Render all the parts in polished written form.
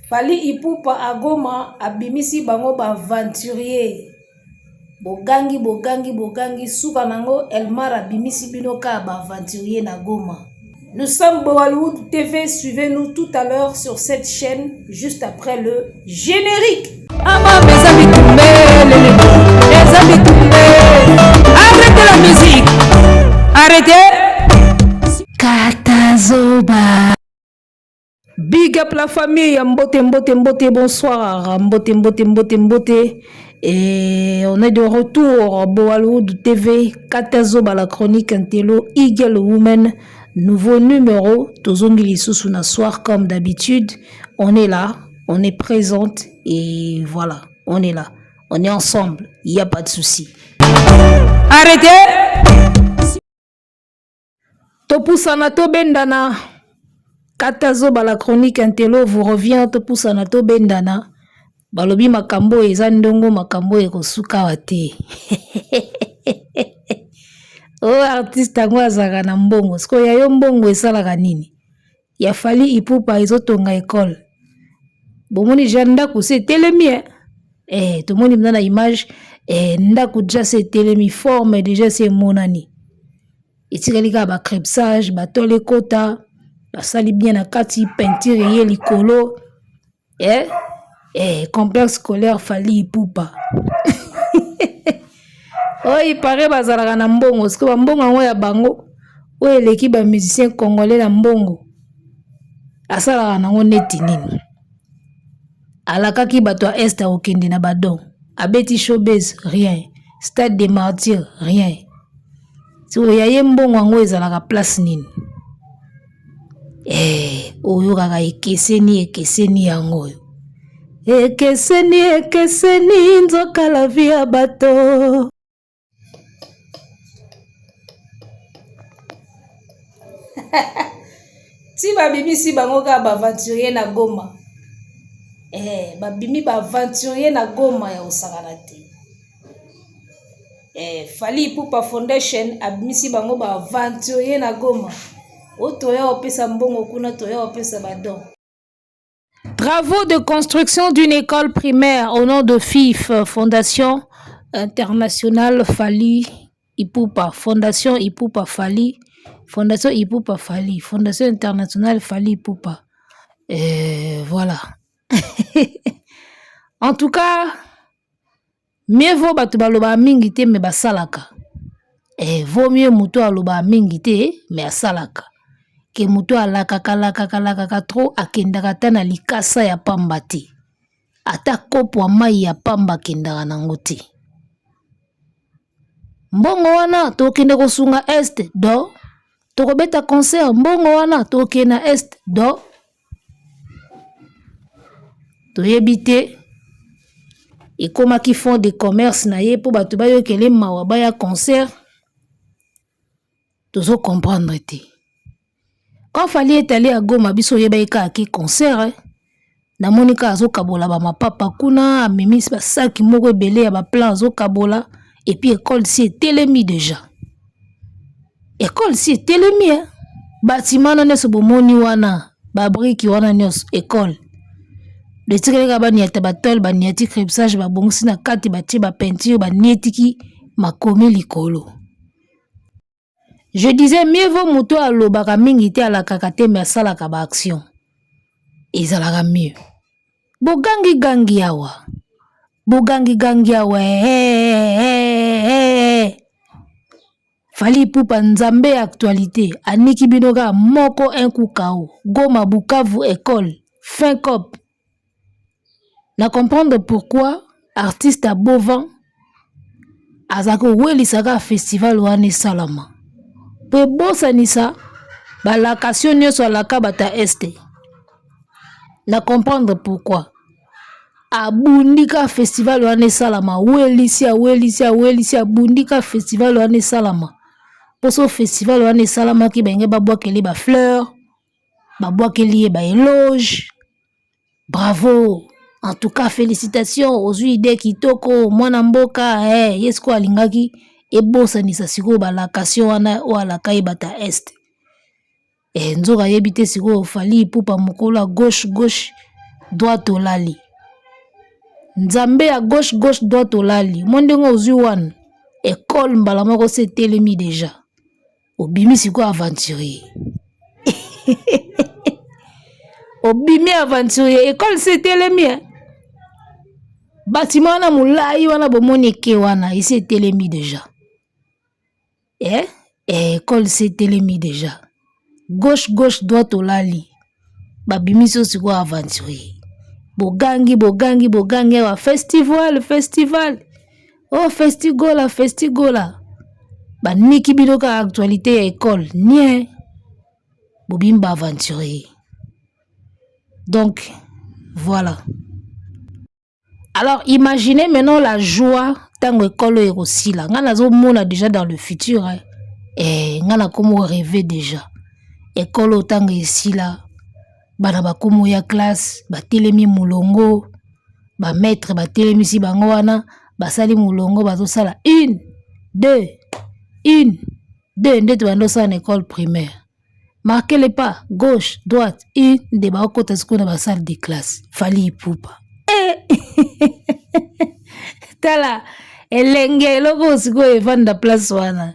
Fally Ipupa à Goma abimisi bango ba aventurier. Bogangi suka nango Elmar abimisi binoka ba aventurier na Goma. Nous sommes Bollywood TV, suivez-nous tout à l'heure sur cette chaîne juste après le générique. Arrêtez la musique. Arrêtez. Katazoba. Big up la famille, mbote, bonsoir, mbote. Et on est de retour, Bollywood TV, Katazoba, la chronique Intello, Eagle Woman, nouveau numéro, Tozongili Susuna soir comme d'habitude. On est là, on est présente et voilà, on est là, on est ensemble, il n'y a pas de souci. Arrêtez! Topusana Tobendana. Katazoba la chronique Intello vous revient Topusana Tobendana. Balobi makambo eza ndongo makambo ekosuka wate. Oh artiste ango azaka na mbongo. Siko ya yo mbongo esalaka nini? Ya Fally Ipupa ezotonga école. Bomoni janda ku se telemi to moni mna image ndaku déjà se telemi forme déjà c'est monani. Etikalika ba crepsage, ba tole kota, ba sali bien na kati peinture ye likolo. Complexe scolaire Fally Ipupa. Oh, il paraît bazalaka na mbongo. Parce que ba mbongo ngo ya bango. Oyo eleki ba musicien congolais na mbongo. Asalaka nango neti nini. Alakaki bato ya Est a okende na badon. Abeti showbiz, rien. Stade des Martyrs, rien. Si oyo ya mbongo ngo ezalaka place nini. Oyo kaka ekeseni yango oyo. Ekeseni nzoka la vie ya bato. Si babimisi bango ka ba aventurier na Goma. Babimi ba aventurier na Goma ya osakana te. Fally Ipupa Foundation abimisi bango ba aventurier na Goma. Otoya opesa mbongo kuna toya opesa badon. Travaux de construction d'une école primaire au nom de FIF, Fondation Internationale Fally Ipupa, Fondation Ipupa Fally, Fondation Ipupa Fally, Fondation Internationale Fally Ipupa. Voilà. En tout cas, mieux vaut bato baloba mingi te me basalaka. Vaut mieux muto aloba mingi te me asalaka. Ke muto alakaka trop akendaka ta na likasa ya pamba te. Ata kopo ya mai ya pamba akendaka nango te. Mbongo wana tokende kosunga Est do. Tokobeta concert mbongo wana tokende na Est do. Toyebi te ekomaki fond de commerce na ye po bato bayokele mawa baya concert. Tozo comprendre te. Quand Fally est allé à Goma, biso yeba eka ki concert, na monika azo kabola ba mapapa kuna, amemisi ba saki moko ebele ya ba plan azo kabola, et puis école si est telemi déjà. École si est telemi, bâtiment na neso bomoni wana, ba brique wana neso école. De tikeleka ba niata ba tol ba niati crepsage ba bongsi na kati ba ti ba peinture ba nietiki makomi likolo. Je disais, mieux vaut muto alobaka mingi te alakaka te me asalaka ba action. Ezalaka mieux. Bogangi awa. Fally Ipupa nzambe actualité. Aniki binoka moko un coup KO. Goma Bukavu école. Fin cop. Na comprendre pourquoi artiste à Bovan azako welisaka festival wane salama. Pe bosa nisa balakation nyonso alaka bata Este. Na comprendre pourquoi abundika festival wane salama welisia abundika festival wane salama. Poso festival wane salama ki benge babwakeli ba fleur, babwakeli ba éloge. Bravo. En tout cas félicitations aux idées kitoko mwana mboka yesko alingaki ebosa nisa siko balakation wana o alakai bata Est. Nzoka yebite siko Fally Ipupa mokola gauche droite olali. Nzambe à gauche, gauche, droite olali. Mondenge ozwi wana. École mbala moko se telemi déjà. Obimi siko aventurier. Obimi aventurier. École se telemi. Bâtiment wana mulai wana bomoni ke wana. Il se telemi déjà. École se telemi déjà. Gauche, gauche, droite olali. Babimi siko aventurier. Bogangi, bogangi, bogangi. Festival, festival. Oh, festigola, festigola. Ba niki biloka actualité ya école. Nie. Bobimba aventurier. Donc, voilà. Alors, imaginez maintenant la joie tant école est aussi là. Ngana zo mona déjà dans le futur. Ngana komo rêver déjà. École autant ici là. Bana bakomo ya classe, ba telemi mulongo, ba maître ba telemi si bango wana, ba sali mulongo bazo sala 1 2 1 2 ndete bando sa en école primaire. Marquez les pas, gauche, droite, 1 de ba okota sikona ba salle de classe. Fali ipupa. Tala elenge loko siko evanda place wana.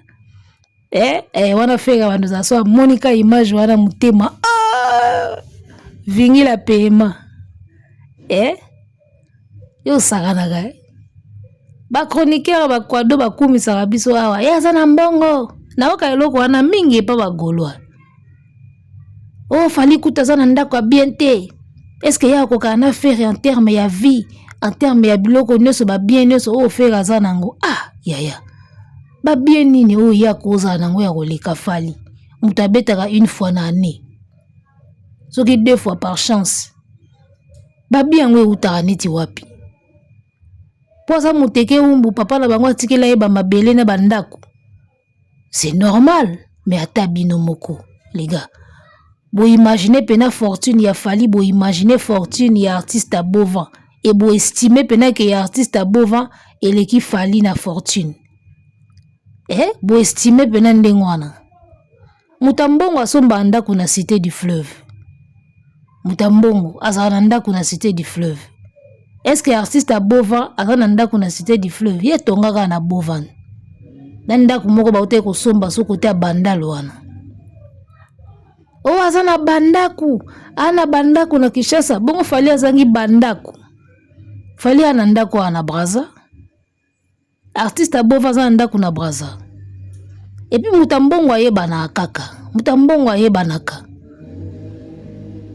Wana feka bando za so Monica image wana mutema. Vingi la paiement. Yo sakanaga. Ba chroniqueur ba kwado ba kumisa biso awa. Ya sana mbongo. Na oka eloko wana mingi pa ba golwa. Oh fali kuta sana ndako bienté. Est-ce que ya ko kana faire en terme ya vie, en terme ya biloko nyoso ba bien nyoso o faire azana ngo. Ya. Ba bien nini o ya koza nango ya koleka fali. Mutabetaka une fois na année. Soki 2 fois par chance. Babi yango eutaka neti wapi. Poza muteke umbu papa na bango atikela yeba mabele na bandako. C'est normal, mais ata bino moko, les gars. Bo imaginer pena fortune ya fali, bo imaginer fortune ya artiste à Bovin. Et bo estimer pena que ya artiste à Bovin et qui fali na fortune. Bo estimer pena ndengwana. Mutambongo asomba ndako na cité du fleuve. Mutambongo azananda kuna cité du fleuve. Est-ce que artiste à Bovin azananda kuna cité du fleuve? Ye tongaka na Bovin. Nanda kumoko baute ko somba so kote ya bandalo wana. Oh azana bandaku, ana bandaku na Kishasa. Bongo fali azangi bandaku. Fali anandako ana Braza. Artiste à Bovin azananda kuna Braza. Et puis mutambongo ayeba na kaka. Mutambongo ayeba naka.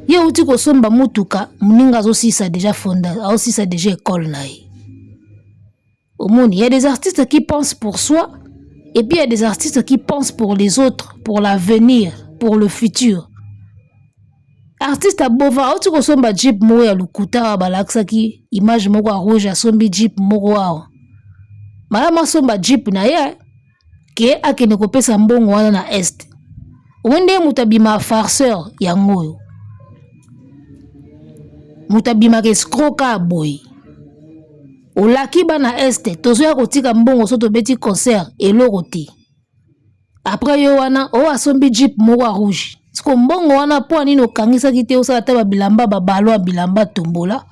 Ye uti ko somba mutuka muninga zo sisa déjà fonda, aussi ça déjà école naï. Au monde, il y a des artistes qui pensent pour soi et puis il y a des artistes qui pensent pour les autres, pour l'avenir, pour le futur. Artiste à Bova, uti ko somba jeep mo ya lukuta balaksa ki image moko rouge a sombi jeep moko wa. Malama somba jeep na ye ke akene ko pesa mbongo wana na est. Wende mutabima farceur ya ngoyo. Mutabima ke skroka boy. Olaki bana este tozo ya kotika mbongo soto beti concert eloko te. Après yo wana o asombi jeep moko rouge. Siko mbongo wana po nini okangisa kite osala ta bilamba balwa bilamba tombola.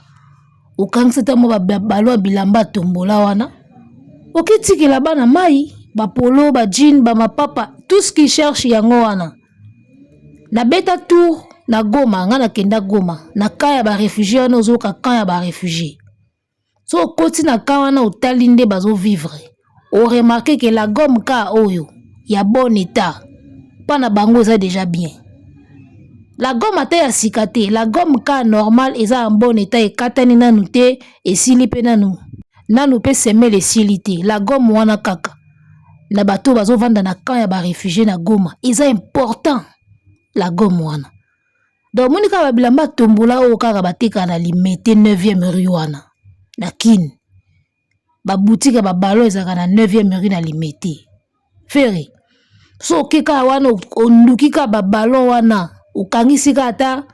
Okangisa ta mo balwa bilamba tombola wana. Okitikela bana mai, ba polo, ba jean, ba mapapa, tout ce qui cherche yango wana. Na beta tour na Goma, nga na kenda Goma, na kaya ba réfugié wana ozoka kaya ba réfugié. So koti na kaya wana otali nde bazo vivre. O remarqué que la gomme ka oyo ya bon état. Pas na bango eza déjà bien. La gomme ata ya sikate, la gomme ka normal eza en bon état e katani nanu te e sili pe nanu. Nanu pe semer les silité. La gomme wana kaka. Na bato bazo vanda na kaya ba réfugié na Goma. Eza important. La gomme wana. Donc monika ba bilamba tombola o kaka batika na limete 9e rue wana. Na kin. Ba boutique ba balo ezaka na 9e rue na limete. Fere. So keka wana ondukika ba balo wana. Ukangisika ata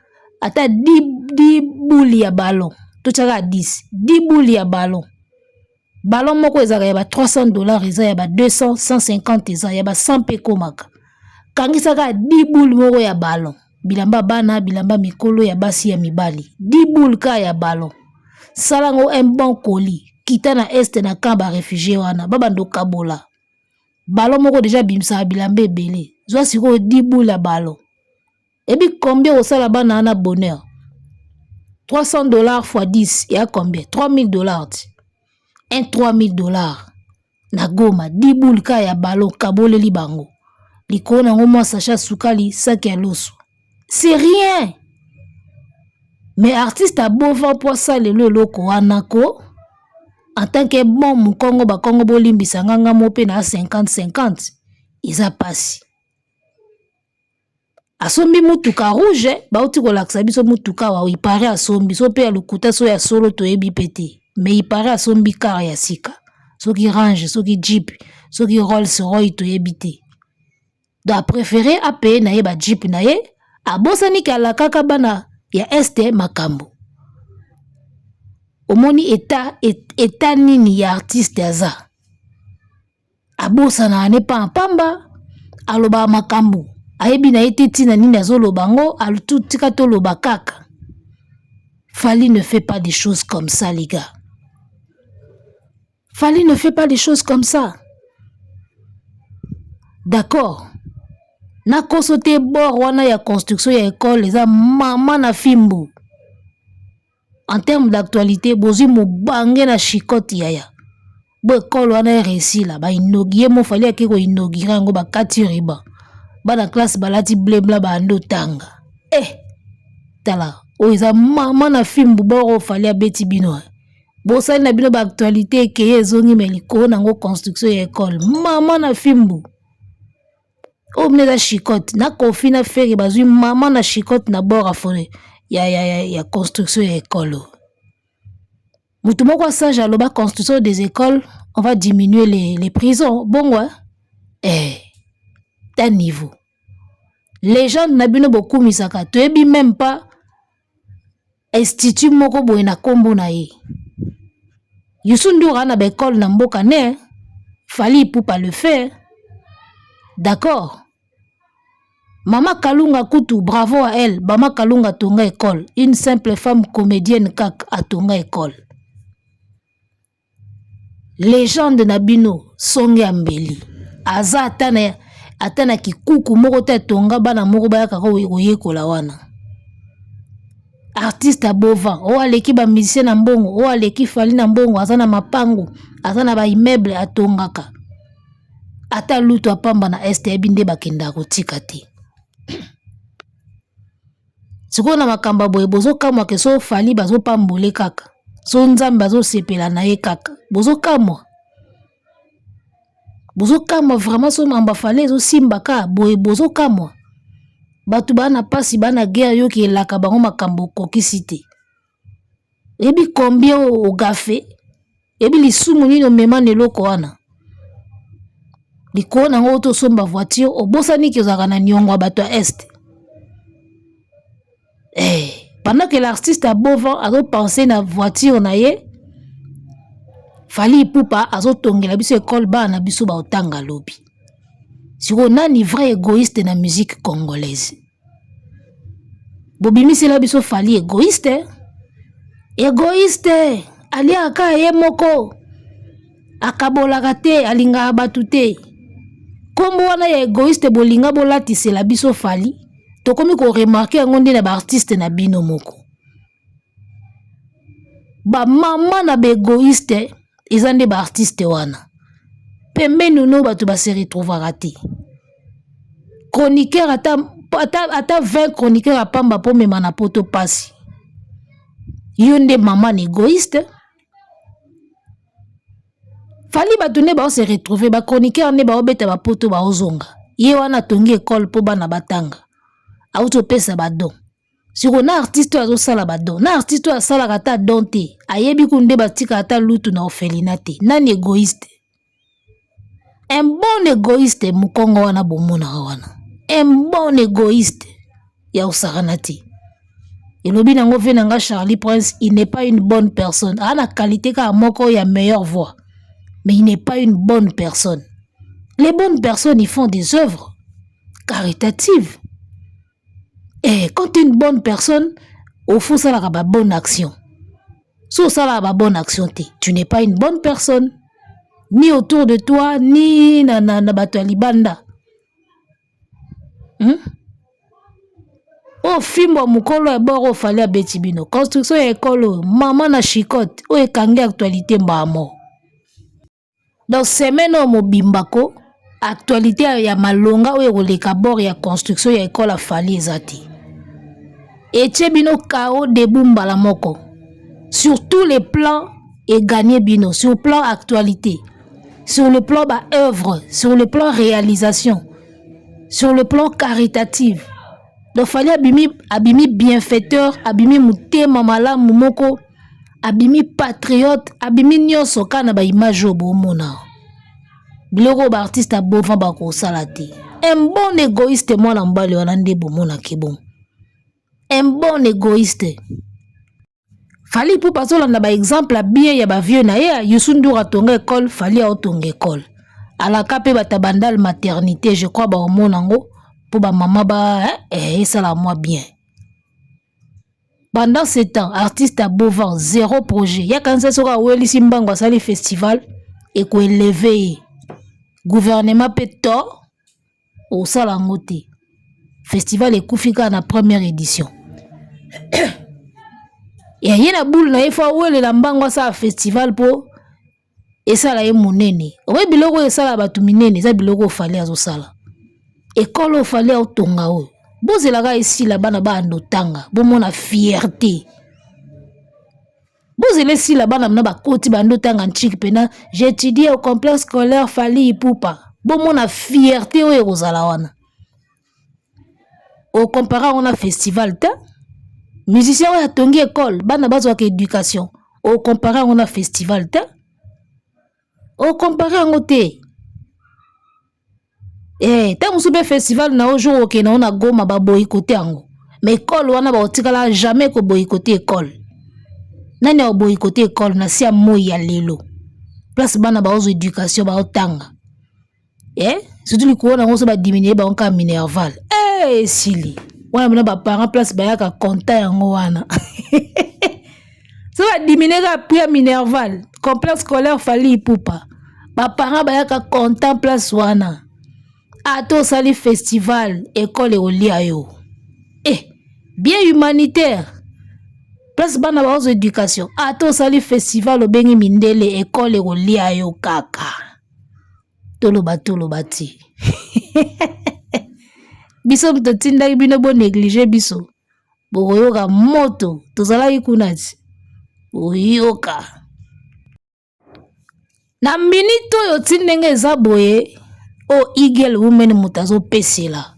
10 bouli ya ballon. Tochaka 10 bouli ya ballon. Ballon moko ezaka ya ba $300 eza ya ba 200 150 eza ya ba 100 pe komaka. Kangisaka 10 bouli moko ya ballon. bilamba bana bilamba mikolo ya basi ya mibali 10 boules ka ya ballon salango un bon colis kita na este na camp ba réfugié wana babando kabola ballon moko déjà bimsa bilamba ebele zwa siko 10 boules ya ballon ebi combien osala bana na bonheur $300 fois 10 et à combien $3000 un $3000 na Goma 10 boules ka ya ballon kabole li bango likona ngo mwa sacha sukali sac ya loso c'est rien mais artiste a beau vent pour ça le loko anako en tant que bon mukongo ba kongo bolimbisa nganga mope na 50-50 isa pasi asombi mutuka rouge bauti kolakisa biso mutuka wa ipare asombi so pe ya lukuta so ya solo toyebi pete mais ipare asombi car ya sika soki range soki jeep soki Rolls Royce toyebi te donc a préféré a payer na ye ba jeep na ye abosani kala kaka bana ya este makambo omoni eta nini ya artiste aza abosana ane pa pamba aloba makambo ayebi na ete tina nini azoloba ngo alututika toloba kaka. Fally ne fait pas des choses comme ça les gars. Fally ne fait pas des choses comme ça. D'accord. Na kosote bord wana ya construction ya école eza mama na fimbu. En termes d'actualité bozi mobange na chikote yaya. Bo école wana réussi là ba inaugurer mo Fally akiko inaugurer ngo ba kati riba. Bana classe balati blebla ba ando tanga. Tala oiza mama na fimbu boro Fally abeti bino. Bosali na bino ba actualité ke ezongi meliko nango construction ya école. Mama na fimbu. O mneza chikote na kofi na feri bazui mama na chikote na bora fone ya construction ya école. Mutu moko sage aloba construction des écoles, on va diminuer les prisons. Bon ouais. D'un niveau. Les gens n'abino beaucoup misaka. Tu ebi même pas institut moko boye na kombo na ye. Youssou N'Dour ana ba école na mboka ne. Fally Ipupa le fait. D'accord. Mama Kalunga Kutu, bravo à elle. Mama Kalunga tonga école. Une simple femme comédienne kak a tonga école. Légende Nabino Songe Ambeli. Aza atana kikuku moko te tonga bana moko bayaka ko yekola wana. Artiste à Bovan. O aleki ba musicien na mbongo. O aleki Fally na mbongo. Azana mapango. Azana ba immeuble atongaka. Ata luto apamba na este ebinde bakenda kotika te. Siko na makamba boye bozo kamwa ke so Fally bazo pambole kaka. So nzambe bazo sepela na ye kaka. Bozo kamwa. Bozo kamwa vraiment so mamba Fally zo simba ka boye bozo kamwa. Batu bana pasi bana guerre yo ki elaka bango makambo kokisi te. Ebi combien o gafe? Ebi lisumu nino mema neloko wana. Liko na ngo to somba voiture obosani ki ozaka na nyongwa bato à est. Pendant que l'artiste a beau vent a pensé na voiture na ye Fally Ipupa azo tongela biso école bana biso ba otanga lobi. Siko nani vrai égoïste na musique congolaise. Bobimisi la biso Fally égoïste. Égoïste ali aka ye moko akabolaka te alinga batu te. Kombo wana ya égoïste bolinga bolatisela biso Fally. Tokomi ko remarquer ngonde na ba artiste na bino moko. Ba mama na ba égoïste ezande ba artiste wana. Pembeni no batu ba se retrouvera te. Chroniqueur ata 20 chroniqueur apamba po mema na poto pasi. Yonde mama na égoïste. Fally batu ne ba se retrouver ba chroniqueur ne ba obeta ba poto ba ozonga. Ye wana tongi école po bana batanga. Auto pesa badon. Siko na artiste azo sala badon. Na artiste a sala kata don te. Ayebi kunde batika ata lutu na orphelinat te. Nani égoïste? Un bon égoïste mukongo wana bomona wana. Un bon égoïste ya osarana te. Elobi nango ve nanga Charlie Prince, il n'est pas une bonne personne. Ana qualité ka moko ya meilleure voix. Mais il n'est pas une bonne personne. Les bonnes personnes, ils font des œuvres caritatives. Quand tu es une bonne personne, il faut ça la bonne action. Si ça la bonne action, tu n'es pas une bonne personne. Ni autour de toi, ni na bato ya libanda. Fimbo mukolo ya boro fali abeti bino. Construction ya ekolo, maman na chicote, ekangi actualité mbamo. Donc semaine o mobimbako, actualité ya malonga ekoleka bord ya construction ya ekolo fali ezati. Etie bino kao debout mbala moko. Sur tous les plans et gagner bino, sur le plan actualité. Sur le plan œuvre, sur le plan réalisation, sur le plan caritatif. Donc fallait abimi bienfaiteur, abimi mutema malamu moko, abimi patriote, abimi nyonso kana ba image bomona. Biloko ba artiste abovan ba ko salati. Un bon égoïste moi na mbali wana nde bomona ke bon. Un bon égoïste. Fali pour passer là ba exemple bien ya ba vieux na ya Youssou Ndour atonga école fali atonga école ala kapé ba tabandal maternité je crois ba omonango pour ba maman ça la moi bien. Pendant ce temps artiste à Bovan zéro projet ya kanza soka weli simbango sali festival et ko élevé gouvernement peto au salangote festival et kufika na première édition. Ya yena boule na efa wele la mbango sa festival po esala ye monene. Owe biloko esala batu minene za biloko fali azo sala. Ekolo fali otonga o. Bozelaka esi la bana ba andotanga, bomona fierté. Bozele si la bana mna ba koti ba andotanga nchiki pena, j'ai étudié au complexe scolaire Fali Ipupa. Bomona fierté o ekozala wana. Au comparant on a festival ta musicien a tongi école, bana bazo ka éducation. Au comparant on a festival ta. Au comparant on te. Tant soube festival na ojo oke na on a goma ba boycotté ango. Mais école wana ba otikala jamais ko boycotté école. Nani o boycotté école na sia moyi ya lelo. Place bana ba ozo éducation ba otanga. Surtout li ko na ozo ba diminuer ba onka Minerval. Sili. Wana mna ba parents place ba yaka content yango wana. Ça va diminuer ka prix Minerval, complexe scolaire Fali Ipupa. Ba parents ba yaka content place wana. Ato sali festival école olia yo. Bien humanitaire. Place bana ba ozo éducation. Ato sali festival obengi mindele école olia yo kaka. Tolo bati. Biso mtotinda bino bo négliger biso. Boyoka moto tozala ikunati. Boyoka. Na minito yo tindenge eza boye o Eagle Women mutazo pesela.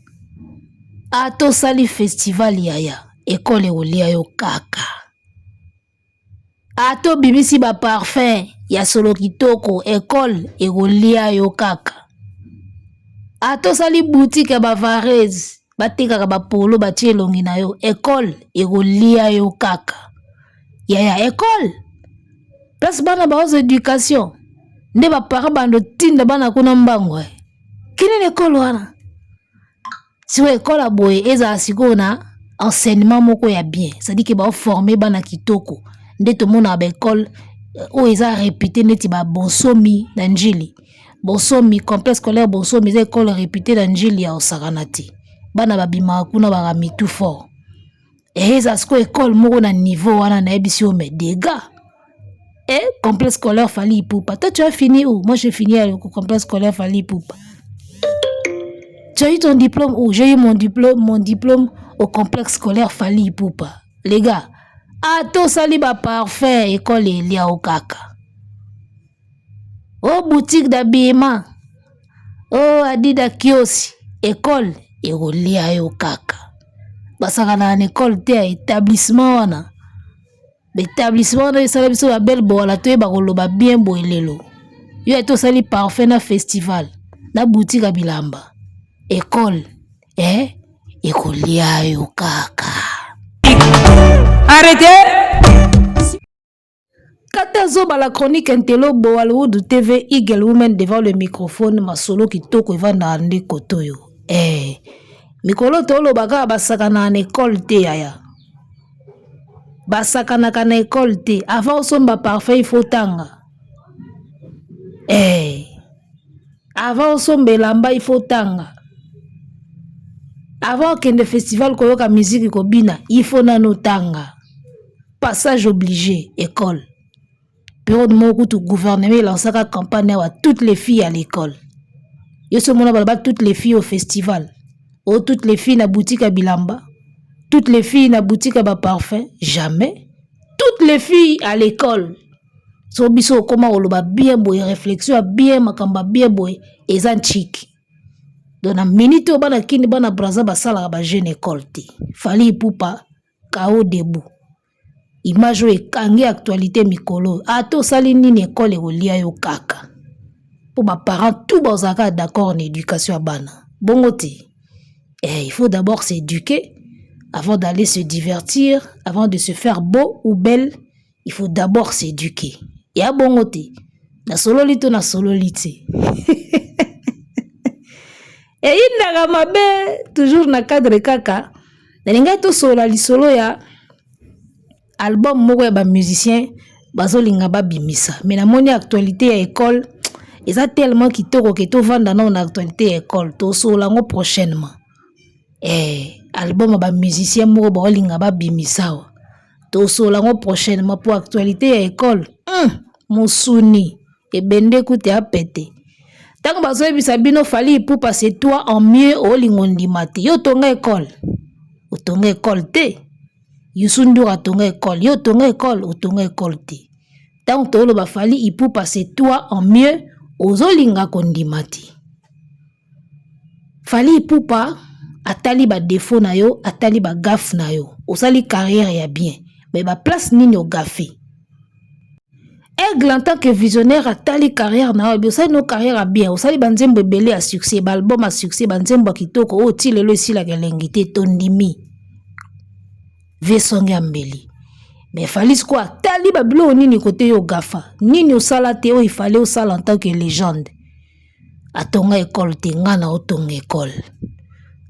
Ato sali festival yaya école olia yo kaka. Ato bimisi ba parfum ya solo kitoko école olia yo kaka. Ato sali boutique ya Bavarese batekaka ba polo batie longi na yo école olia yo kaka. Yaya école. Place bana ba ozo éducation. Nde ba parents bando tinda bana kuna mbango. Kini école wana. Si wa école a boye eza siko na enseignement moko ya bien. C'est-à-dire que ba former bana kitoko. Nde to mona ba école o eza répété neti ba bonsomi na njili. Bonsomi complexe scolaire bonsomi eza école répété na njili ya Osakanati. Bana babima kuna ba mitu fort. Eza siko école moko na niveau wana na ebisi o me dégâts. Complexe scolaire Fali Ipupa. Toi tu as fini où? Moi j'ai fini au complexe scolaire Fali Ipupa. Tu as eu ton diplôme où? J'ai eu mon diplôme au complexe scolaire Fali Ipupa. Les gars, ato sali ba parfait école elia o kaka. Oh boutique d'habillement. Oh Adidas kiosi école elia yo kaka. Basaka na école te établissement wana. L'établissement de sala biso ba belle bola to ba koloba bien boelelo. Yo eto sali parfait na festival na boutique abilamba. École ekolia yo kaka. Arrêtez. Katazo ba la chronique Intelo Bollywood TV Eagle Women devant le microphone masolo kitoko eva na ande kotoyo. mikolo tolo baka basakana na école te yaya basakanaka na école te avant osomba parfait il faut tanga avant osomba elamba il faut tanga avant okende festival koyoka musique kobina il faut nano tanga passage obligé école période moko tout gouvernement lancaka campagne à toutes les filles à l'école yo so mona bala toutes les filles au festival ou toutes les filles na boutique à bilamba toutes les filles na boutique à parfum jamais toutes les filles à l'école so biso comment oloba bien boy réflexion bien makamba bien boy ezan chic donc na minute o bana kini bana braza basala ba jeune école te fali ipupa kao debout image ekangi actualité mikolo ato sali nini école ekolia yo kaka pour ba parents tout bazaka d'accord en éducation à bana bongo te il faut d'abord s'éduquer avant d'aller se divertir avant de se faire beau ou belle il faut d'abord s'éduquer ya bongo te na sololi to na sololi te et indaka mabe toujours na cadre kaka nalinga to sola lisolo ya album moko ya ba musicien bazolinga babimisa mais na moni actualité ya école eza tellement kitoko ke to vanda na actualité ya école to sola ngo prochainement album ya ba musicien moko bazolinga babimisa to sola ngo prochainement pour actualité ya école musuni ebende kute apete tango bazoyebisa bino fali ipupa c'est toi en mieux olingo ndima te yo tonga école otonga école te Youssou Ndour atonga école yo tonga école otonga école te tango toloba fali ipupa c'est toi en mieux ozolinga kondima te fali ipupa atali ba défaut na yo atali ba gaffe na yo osali carrière ya bien mais ba place nini o gaffe Aigle en tant que visionnaire atali carrière na yo osali no carrière a bien osali banzembo ebele à succès ba album à succès banzembo kitoko o ti lelo esila kelengi te tondimi vesonge ambeli mais fallait quoi tali babilo nini côté yo gafa nini osala te o il fallait osala en tant que légende atonga école te ngana otonga école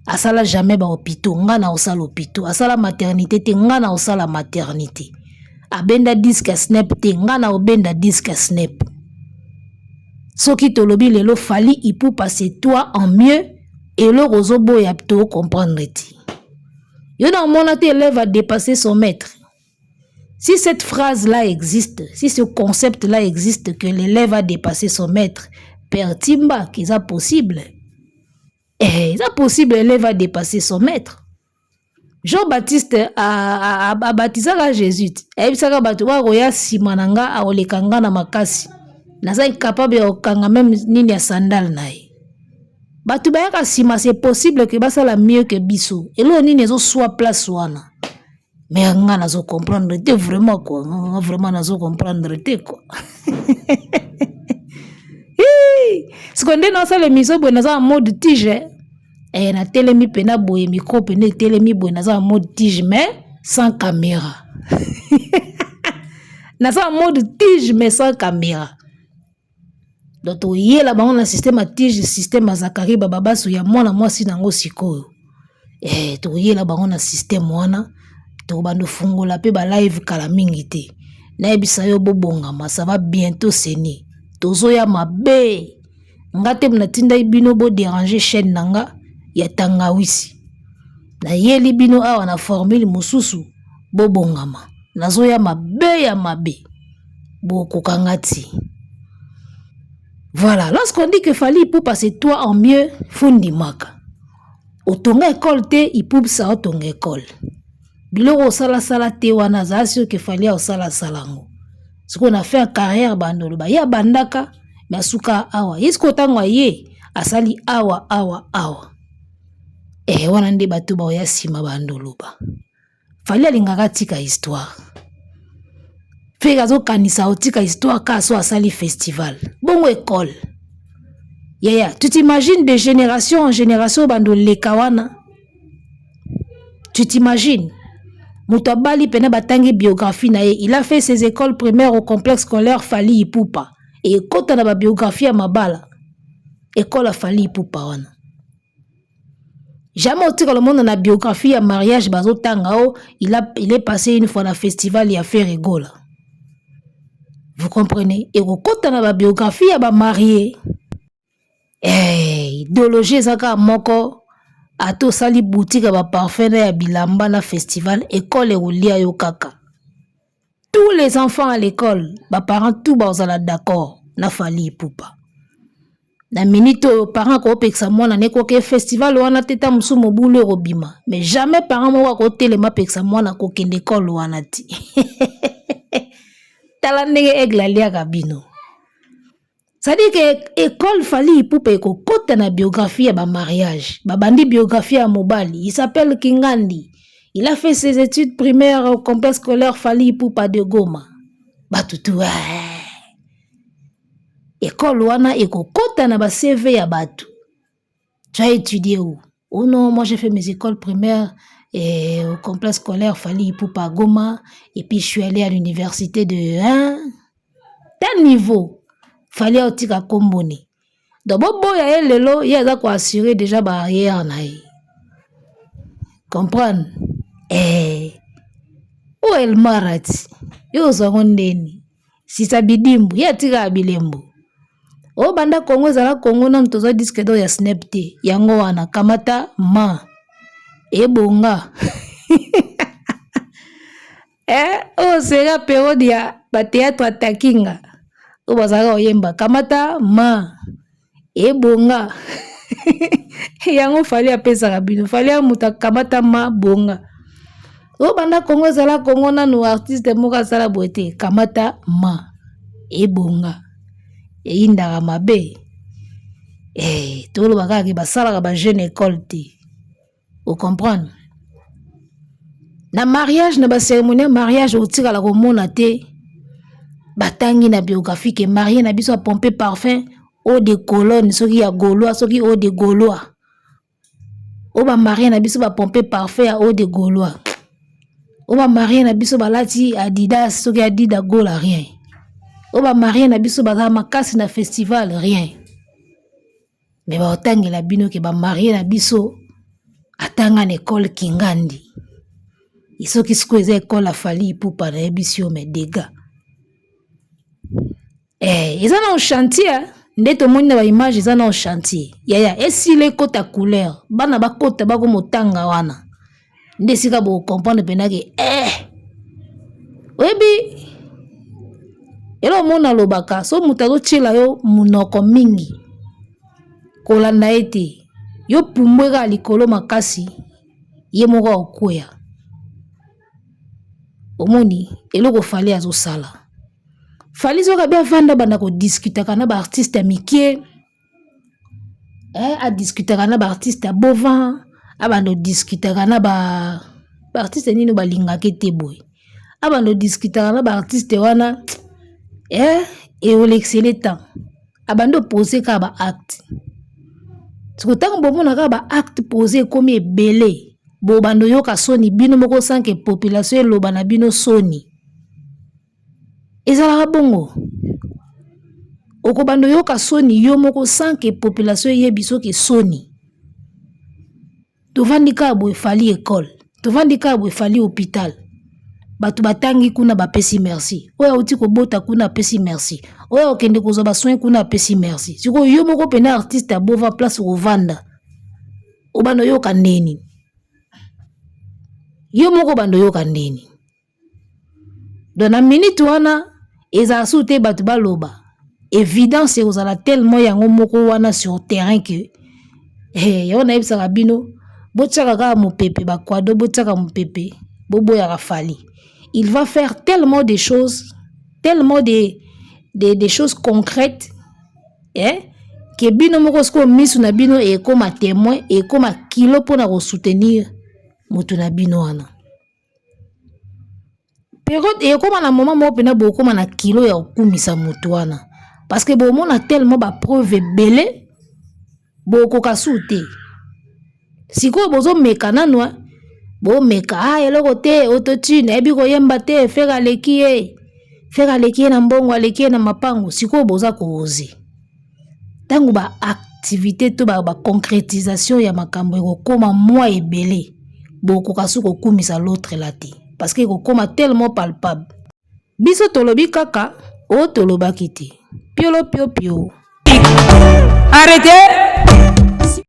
asala jamais ba hôpital ngana osala hôpital asala maternité te ngana osala maternité abenda disque snap te ngana obenda disque snap soki tolobi lelo fali ipu passer toi en mieux et le rozobo ya to comprendre ti yo na mona te élève a dépasser son maître. Si cette phrase-là existe, si ce concept-là existe, que l'élève a dépassé son maître, Père Timba, qu'il est possible. Il est possible, l'élève a dépassé son maître. Jean-Baptiste a baptisé Jésus. Et ça a roya simananga a olekanga na makasi. Naza incapable de kanga même nini ya sandal nae. Batu bayaka sima c'est possible que basa la mieux que biso. Et là nini zo soit place wana. Mais nga nazo comprendre te vraiment quoi. Vraiment nazo comprendre te quoi. Ce qu'on dit dans ça l'émission bon naza en mode tige. Et na telemi pena boye micro pena telemi boye naza en mode tige mais sans caméra. Naza en mode tige mais sans caméra. Donc yé la bango na système à tige système à Zakari baba so ya mwana mwasi nango sikoyo. To yé la bango na système wana to bando fungola pe ba live kala mingi te. Na ebisa yo bobongama ça va bientôt seni. Tozo ya mabe. Ngate mnatinda ibino bo déranger chaîne nanga ya tangawisi. Na yeli bino awa na formule mususu bobongama. Nazo ya mabe ya mabe. Bo kokangati. Voilà, lorsqu'on dit que fallait pour passer toi en mieux, fundi maka. Otonga école te, ipub sa otonga école. Biloko sala sala te wana za sûr que fallait au sala salango. Ce qu'on a fait en carrière bandolo ba ya bandaka masuka awa. Yesko tangwa ye asali awa. Wana nde batu ba ya sima bandolo ba. Fallait lingaka tika histoire. Fegazo kanisa otika histoire ka so asali festival. Bongo école. Tu t'imagines de génération en génération bando lekawana. Tu t'imagines. Moutobali pena batangi biographie na ye. Il a fait ses écoles primaires au complexe scolaire Fali Ipupa. Et kota na ba biographie à mabala. École à Fali Ipupa wana. Jamais au le monde dans la biographie à mariage bazo tangao, il est passé une fois dans le festival il a fait rigole. Vous comprenez? Et au côté dans la biographie à ba marié. Idéologie zaka moko ato sali boutique ba parfum na bilamba na festival école et lia yo kaka. Tous les enfants à l'école, ba parents tout bazala d'accord na Fally Ipupa. Na minute aux parents ko peksa mwana neko ke festival wana teta musu mobulu robima mais jamais parents mo ko telema peksa mwana ko kende école wana ti tala ndenge egla lia kabino. Ça dit que école Fally Ipupa ko kota na biographie ya ba mariage ba bandi biographie ya mobali il s'appelle Kingandi. Il a fait ses études primaires au complexe scolaire Fally Ipupa de Goma. Batutu école wana eko kota na ba CV ya batu. Tu as étudié où? Oh non, moi j'ai fait mes écoles primaires au complexe scolaire Fally Ipupa Goma et puis je suis allé à l'université de tel niveau. Fallait otika komboni. Donc bobo ya lelo ya ko assurer déjà barrière na yi. Comprendre? O el marati. Yo zongondeni. Si sabidimbu ya tika bilembo. O banda Kongo zala Kongo na mtozo disque do ya snap te. Yango wana kamata ma. Ebonga. O sera période ya ba théâtre atakinga. O bazaka oyemba kamata ma. Ebonga. Yango Fally apesa kabino. Fally amuta kamata ma bonga. O banda Kongo zala Kongo na no artiste moka sala boete kamata ma. Ebonga. Indaka mabe. Tolo bakaki basala ba jeune école te. Vous comprenez? Na mariage na ba cérémonie mariage otika la komona te. Batangi na biographie ke marié na biso a pomper parfum eau de Cologne soki ya Gaulois soki eau de Gaulois. O ba marié na biso ba pomper parfum ya eau de Gaulois. O ba marié na biso balati Adidas soki Adidas Gola rien. O ba marié na biso ba makasi na festival rien. Mais ba otangi la bino ke ba marié na biso atanga na école Kingandi. Isoki siko eza école Fally Ipupa na ebisio me dégâts. Ils en ont chantier, ndeto moni na ba image ils en ont chantier. Ya esile kota couleur, bana ba kota ba ko motanga wana. Ndesika bo comprendre penake Webi elo mona lobaka so mutazo chela yo munoko mingi. Kolanda ete yo pumbweka likolo makasi ye moko okwea. Omoni eloko Fally azo sala. Fally zoka bien vanda bana ko discuter kana ba artiste mikie. A discuter kana ba artiste bovin, abando discuter kana ba artiste nino balinga kete boy. Abando discuter kana ba artiste wana et au l'excellent temps. Abando poser ka ba acte. Tikotango bomona ka ba acte poser comme ebele. Bo bando yoka soni bino moko sanke population eloba na bino soni. Ezala bongo. Oko bando yoka soni yo moko sanke population yebiso ke soni. Tovandika bo Fally école. Tovandika bo Fally hôpital. Batu batangi kuna ba pesi merci. Oya uti ko bota kuna pesi merci. Oya okende ko zoba soin kuna pesi merci. Siko yo moko pena artiste abova place ovanda. Obando yoka ndeni. Yo moko bando yoka ndeni. Dans la minute wana eza soute batu baloba. Évidence ozala tellement yango moko wana sur terrain que yo na ebisa bino botsaka ka mopepe ba kwado botsaka mopepe bobo ya Fally. Il va faire tellement de choses, tellement des choses concrètes que bino moko sko misu na bino e comme témoin et comme kilo pour na soutenir mutu na bino wana. Période et comme na moment mo pena bo comme na kilo ya okumisa mutu wana. Parce que bon mon a tellement ba preuve belé boko kasute. Siko bozo mekana noa bo meka eloko te autotune ebi ko yemba te fera lekie na mbongo lekie na mapango siko boza ko oser. Tangu ba acte activité to ba concrétisation ya makambo ekokoma mwa ebele bokoka su kokumisa l'autre là te parce que ekokoma tellement palpable biso tolobi kaka o tolobaki te piolo pio pio Arrêtez.